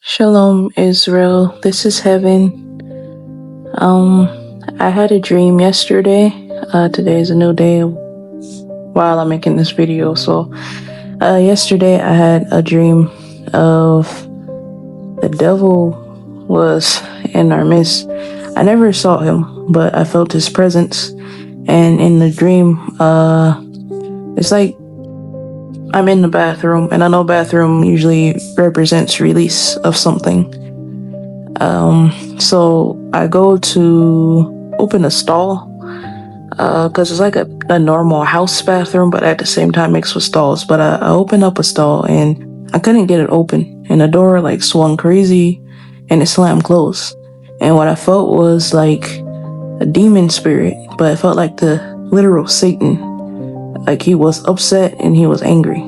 Shalom, Israel. This is Heaven. I had a dream yesterday. Today is a new day while I'm making this video. So, yesterday I had a dream of the devil was in our midst. I never saw him, but I felt his presence. And in the dream, it's like I'm in the bathroom, and I know bathroom usually represents release of something. So I go to open a stall, cause it's like a normal house bathroom, but at the same time mixed with stalls. But I opened up a stall and I couldn't get it open, and the door like swung crazy and it slammed closed. And what I felt was like a demon spirit, but it felt like the literal Satan. Like he was upset and he was angry,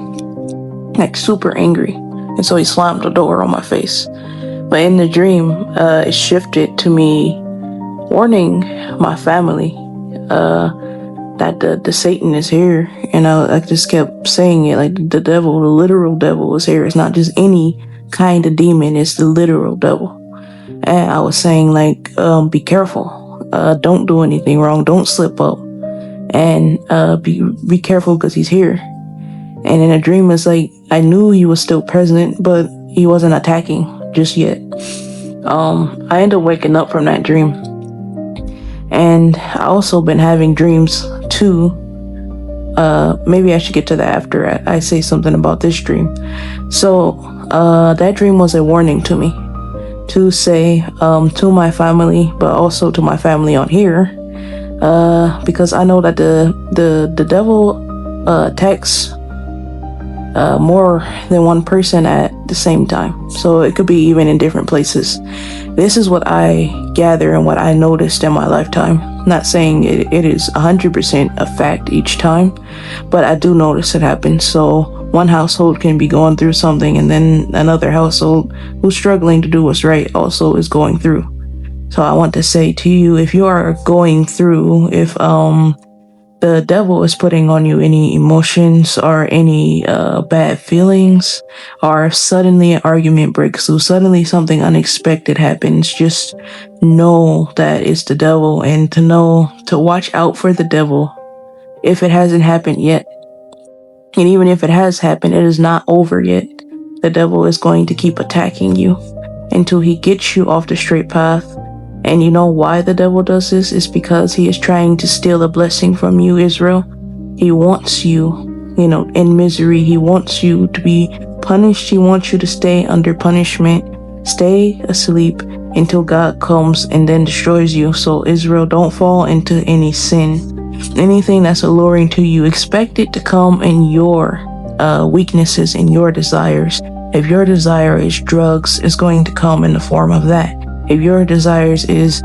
like super angry. And so he slammed the door on my face. But in the dream, it shifted to me warning my family that the Satan is here. And I just kept saying it, like the devil, the literal devil is here. It's not just any kind of demon, it's the literal devil. And I was saying like, be careful, don't do anything wrong, don't slip up, and be careful because he's here. And in a dream, it's like I knew he was still present, but he wasn't attacking just yet. I ended up waking up from that dream, and I also been having dreams too. Maybe I should get to that after I say something about this dream. So that dream was a warning to me to say to my family, but also to my family on here, because I know that the devil attacks more than one person at the same time. So it could be even in different places. This is what I gather and what I noticed in my lifetime. Not saying it is 100% a fact each time, but I do notice it happens. So one household can be going through something, and then another household who's struggling to do what's right also is going through. So I want to say to you, if you are going through, if the devil is putting on you any emotions or any bad feelings, or if suddenly an argument breaks loose, suddenly something unexpected happens, just know that it's the devil, and to know to watch out for the devil if it hasn't happened yet. And even if it has happened, it is not over yet. The devil is going to keep attacking you until he gets you off the straight path. And you know why the devil does this? It's because he is trying to steal a blessing from you, Israel. He wants you, in misery. He wants you to be punished. He wants you to stay under punishment, stay asleep until God comes and then destroys you. So Israel, don't fall into any sin. Anything that's alluring to you, expect it to come in your weaknesses and your desires. If your desire is drugs, it's going to come in the form of that. If your desires is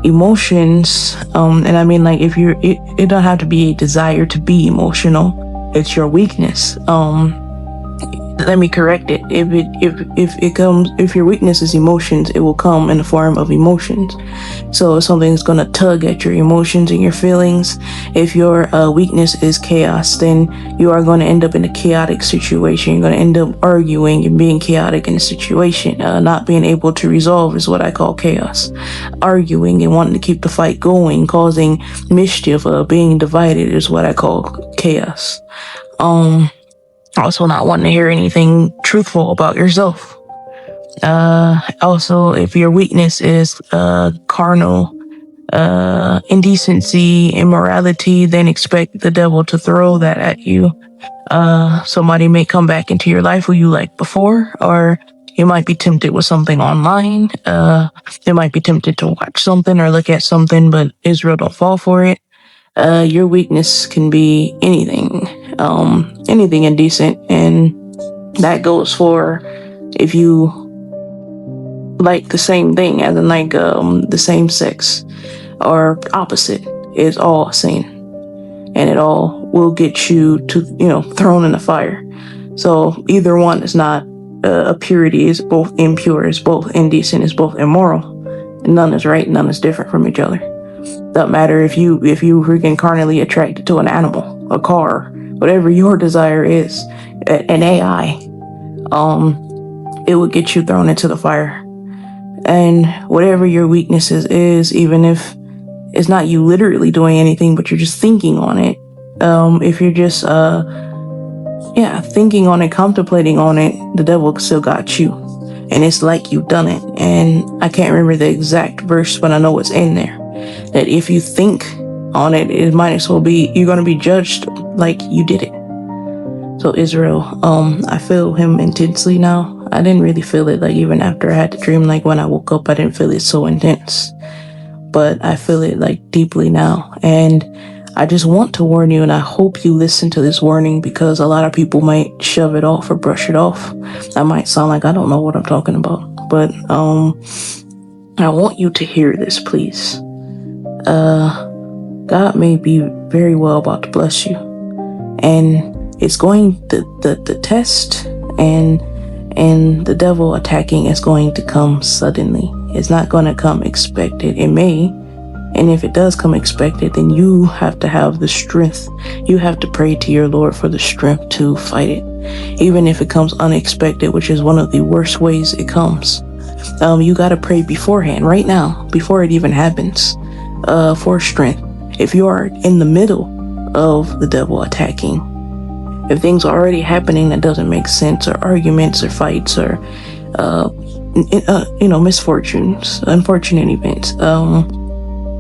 emotions, and I mean like if it don't have to be a desire to be emotional, it's your weakness. Let me correct it. If your weakness is emotions, it will come in the form of emotions. So if something's gonna tug at your emotions and your feelings, if your weakness is chaos, then you are going to end up in a chaotic situation. You're going to end up arguing and being chaotic in a situation. Not being able to resolve is what I call chaos. Arguing and wanting to keep the fight going, causing mischief, being divided is what I call chaos. Also not wanting to hear anything truthful about yourself. Also, if your weakness is carnal, indecency, immorality, then expect the devil to throw that at you. Somebody may come back into your life who you liked before, or you might be tempted with something online. You might be tempted to watch something or look at something, but Israel, don't fall for it. Your weakness can be anything indecent, and that goes for if you like the same thing, as in like the same sex or opposite, is all sin, and it all will get you to thrown in the fire. So either one is not a purity. Is both impure, is both indecent, is both immoral. None is right, none is different from each other. Doesn't matter if you freaking carnally attracted to an animal, a car, whatever your desire is, an AI. it would get you thrown into the fire. And whatever your weaknesses is, even if it's not you literally doing anything, but you're just thinking on it. If you're just, thinking on it, contemplating on it, the devil still got you. And it's like you've done it. And I can't remember the exact verse, but I know it's in there. That if you think on it, it might as well be, you're going to be judged like you did it. So Israel, I feel him intensely now. I didn't really feel it, like, even after I had the dream. Like, when I woke up, I didn't feel it so intense. But I feel it, like, deeply now. And I just want to warn you, and I hope you listen to this warning, because a lot of people might shove it off or brush it off. I might sound like I don't know what I'm talking about. But I want you to hear this, please. God may be very well about to bless you. And it's going, the test and the devil attacking is going to come suddenly. It's not going to come expected. It may, and if it does come expected, then you have to have the strength. You have to pray to your Lord for the strength to fight it. Even if it comes unexpected, which is one of the worst ways it comes. You got to pray beforehand, right now, before it even happens, for strength. If you are in the middle of the devil attacking, if things are already happening that doesn't make sense, or arguments or fights or misfortunes, unfortunate events,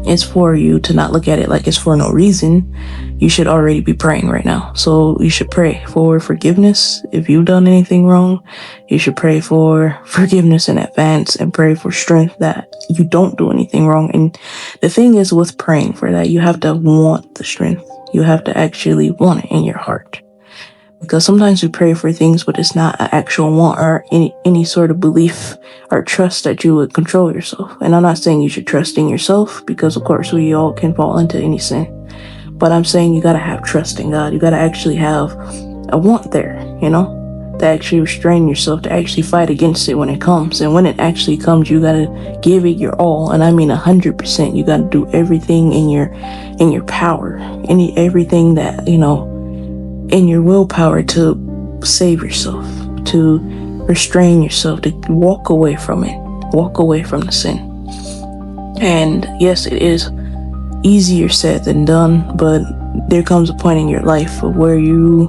it's for you to not look at it like it's for no reason. You should already be praying right now. So you should pray for forgiveness. If you've done anything wrong, you should pray for forgiveness in advance and pray for strength that you don't do anything wrong. And the thing is, with praying for that, you have to want the strength. You have to actually want it in your heart. Because sometimes we pray for things, but it's not an actual want or any sort of belief or trust that you would control yourself. And I'm not saying you should trust in yourself, because of course we all can fall into any sin. But I'm saying you gotta have trust in God. You gotta actually have a want there, to actually restrain yourself, to actually fight against it when it comes. And when it actually comes, you gotta give it your all. And I mean 100%. You gotta do everything in your power, everything that, in your willpower to save yourself, to restrain yourself, to walk away from it, walk away from the sin. And yes, it is easier said than done, but there comes a point in your life where you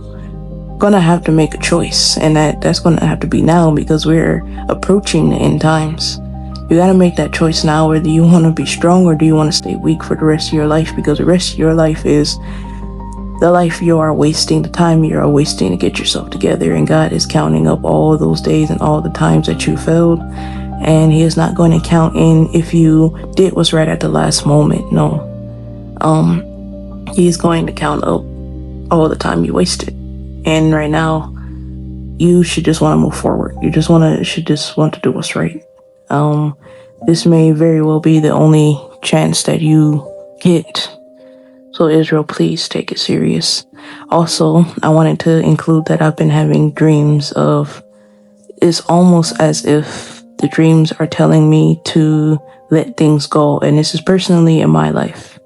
gonna have to make a choice, and that's gonna have to be now, because we're approaching the end times. You gotta make that choice now, whether you want to be strong or do you want to stay weak for the rest of your life, because the rest of your life is the life you are wasting, the time you are wasting to get yourself together. And God is counting up all those days and all the times that you failed. And he is not going to count in if you did what's right at the last moment. No. He's going to count up all the time you wasted. And right now, you should just want to move forward. You should just want to do what's right. This may very well be the only chance that you get. So Israel, please take it serious. Also, I wanted to include that I've been having dreams of, it's almost as if the dreams are telling me to let things go. And this is personally in my life.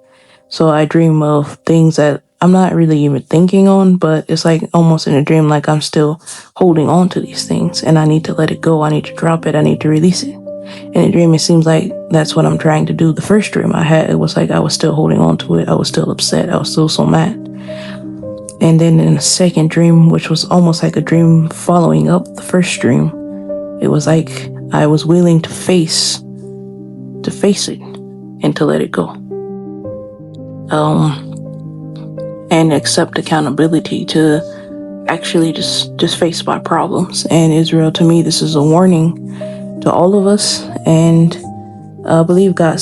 So I dream of things that I'm not really even thinking on, but it's like almost in a dream, like I'm still holding on to these things and I need to let it go. I need to drop it. I need to release it. In a dream, it seems like that's what I'm trying to do. The first dream I had, it was like I was still holding on to it. I was still upset. I was still so mad. And then in the second dream, which was almost like a dream following up the first dream, it was like I was willing to face it and to let it go. And accept accountability to actually just face my problems. And Israel, to me, this is a warning to all of us. And I believe God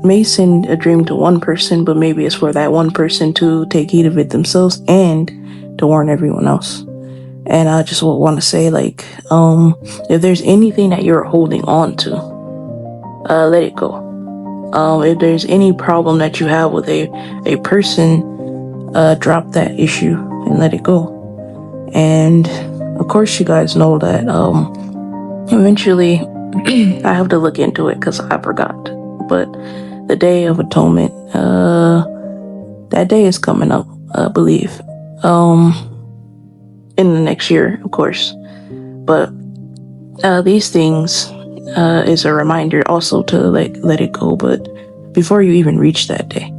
may send a dream to one person, but maybe it's for that one person to take heed of it themselves and to warn everyone else. And I just want to say, if there's anything that you're holding on to, let it go. If there's any problem that you have with a person, drop that issue and let it go. And of course, you guys know that eventually I have to look into it because I forgot. But the Day of Atonement, that day is coming up, I believe, in the next year, of course. But these things is a reminder also to let it go. But before you even reach that day,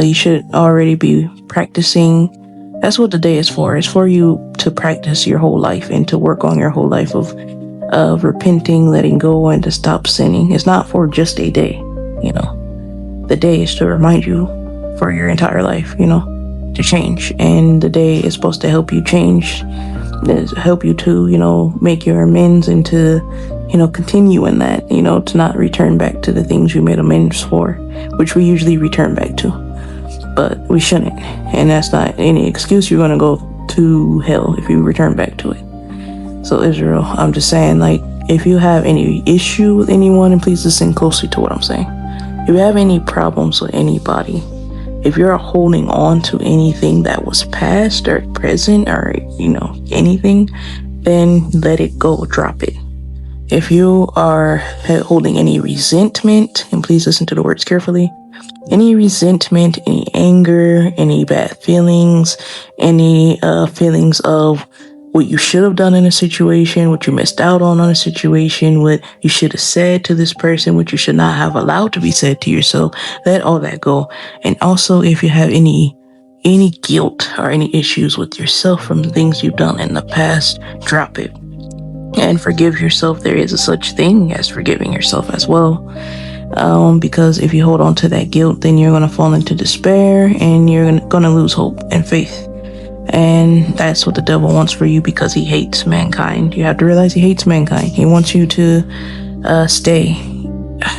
you should already be practicing. That's what the day is for. It's for you to practice your whole life and to work on your whole life of repenting, letting go, and to stop sinning. It's not for just a day, you know. The day is to remind you for your entire life, you know, to change. And the day is supposed to help you change, help you to, you know, make your amends and to, you know, continue in that, you know, to not return back to the things you made amends for, which we usually return back to, but we shouldn't. And that's not any excuse. You're going to go to hell if you return back to it. So Israel, I'm just saying, like, if you have any issue with anyone, and please listen closely to what I'm saying. If you have any problems with anybody, if you're holding on to anything that was past or present or, you know, anything, then let it go, drop it. If you are holding any resentment, and please listen to the words carefully, any resentment, any anger, any bad feelings, any feelings of what you should have done in a situation, what you missed out on a situation, what you should have said to this person, what you should not have allowed to be said to yourself, let all that go. And also, if you have any guilt or any issues with yourself from things you've done in the past, drop it and forgive yourself. There is a such thing as forgiving yourself as well. Because if you hold on to that guilt, then you're going to fall into despair and you're going to lose hope and faith. And that's what the devil wants for you, because he hates mankind. You have to realize he hates mankind. He wants you to stay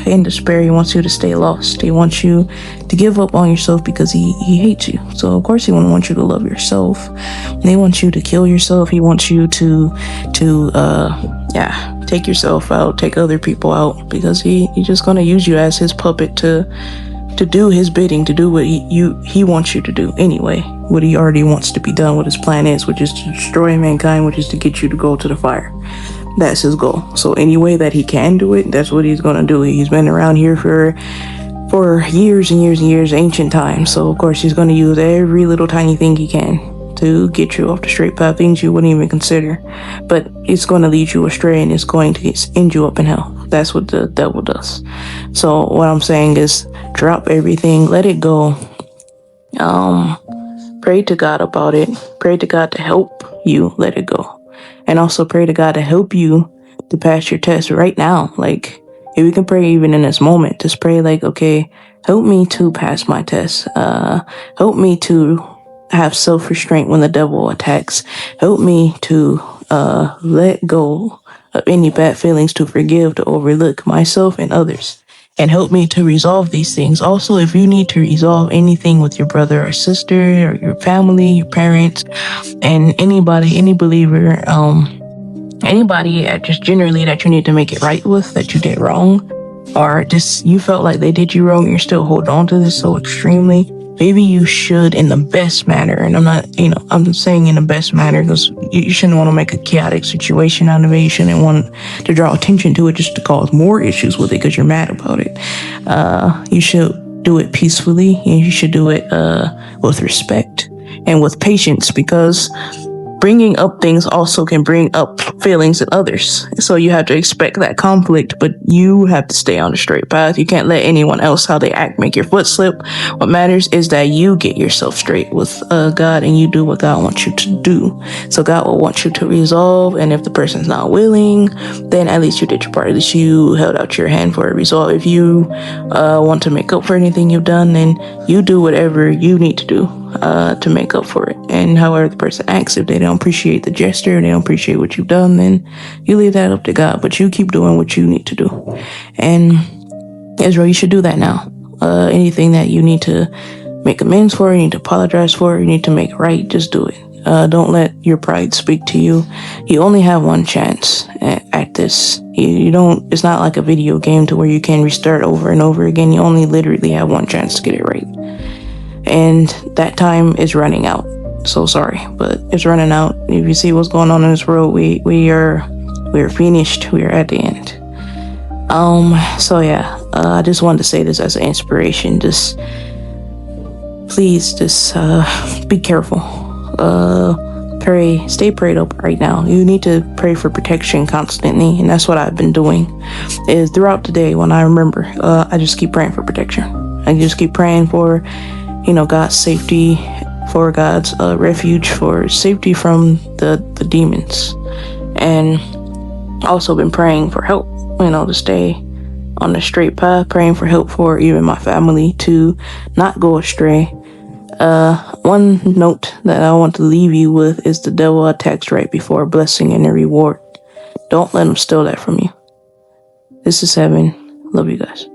in despair. He wants you to stay lost. He wants you to give up on yourself because he hates you. So of course he won't want you to love yourself. And he wants you to kill yourself. He wants you to take yourself out, take other people out, because he's just gonna use you as his puppet to do his bidding, to do what he wants you to do anyway, what he already wants to be done, what his plan is, which is to destroy mankind, which is to get you to go to the fire. That's his goal. So any way that he can do it, that's what he's gonna do. He's been around here for years and years and years, ancient times. So of course he's gonna use every little tiny thing he can to get you off the straight path, things you wouldn't even consider. But it's going to lead you astray and it's going to end you up in hell. That's what the devil does. So what I'm saying is, drop everything, let it go. Pray to God about it. Pray to God to help you let it go. And also pray to God to help you to pass your test right now. Like, if you can pray even in this moment, just pray like, okay, help me to pass my test. Help me to have self-restraint when the devil attacks. Help me to let go of any bad feelings, to forgive, to overlook myself and others, and help me to resolve these things. Also, if you need to resolve anything with your brother or sister or your family, your parents, and anybody, any believer, anybody just generally that you need to make it right with, that you did wrong, or just you felt like they did you wrong and you're still holding on to this so extremely, maybe you should, in the best manner, and I'm saying in the best manner because you shouldn't want to make a chaotic situation out of it. You shouldn't want to draw attention to it just to cause more issues with it because you're mad about it. You should do it peacefully, and you should do it with respect and with patience, because bringing up things also can bring up feelings in others. So you have to expect that conflict, but you have to stay on the straight path. You can't let anyone else, how they act, make your foot slip. What matters is that you get yourself straight with God, and you do what God wants you to do. So God will want you to resolve, and if the person's not willing, then at least you did your part. At least you held out your hand for a resolve. If you want to make up for anything you've done, then you do whatever you need to do to make up for it. And however the person acts, if they don't appreciate the gesture, they don't appreciate what you've done, then you leave that up to God. But you keep doing what you need to do. And Israel, you should do that now. Anything that you need to make amends for, you need to apologize for, you need to make right, just do it. Don't let your pride speak to you. You only have one chance at this. You don't, it's not like a video game to where you can restart over and over again. You only literally have one chance to get it right. And that time is running out. So sorry, but it's running out. If you see what's going on in this world, we are finished. We are at the end. So yeah, I just wanted to say this as an inspiration. Please be careful. stay prayed up right now. You need to pray for protection constantly, and that's what I've been doing. Is throughout the day when I remember, I just keep praying for protection. I just keep praying for, God's safety, for God's refuge, for safety from the demons, and also been praying for help, to stay on the straight path, praying for help for even my family to not go astray. One note that I want to leave you with is the devil attacks right before a blessing and a reward. Don't let him steal that from you. This is Heaven. Love you guys.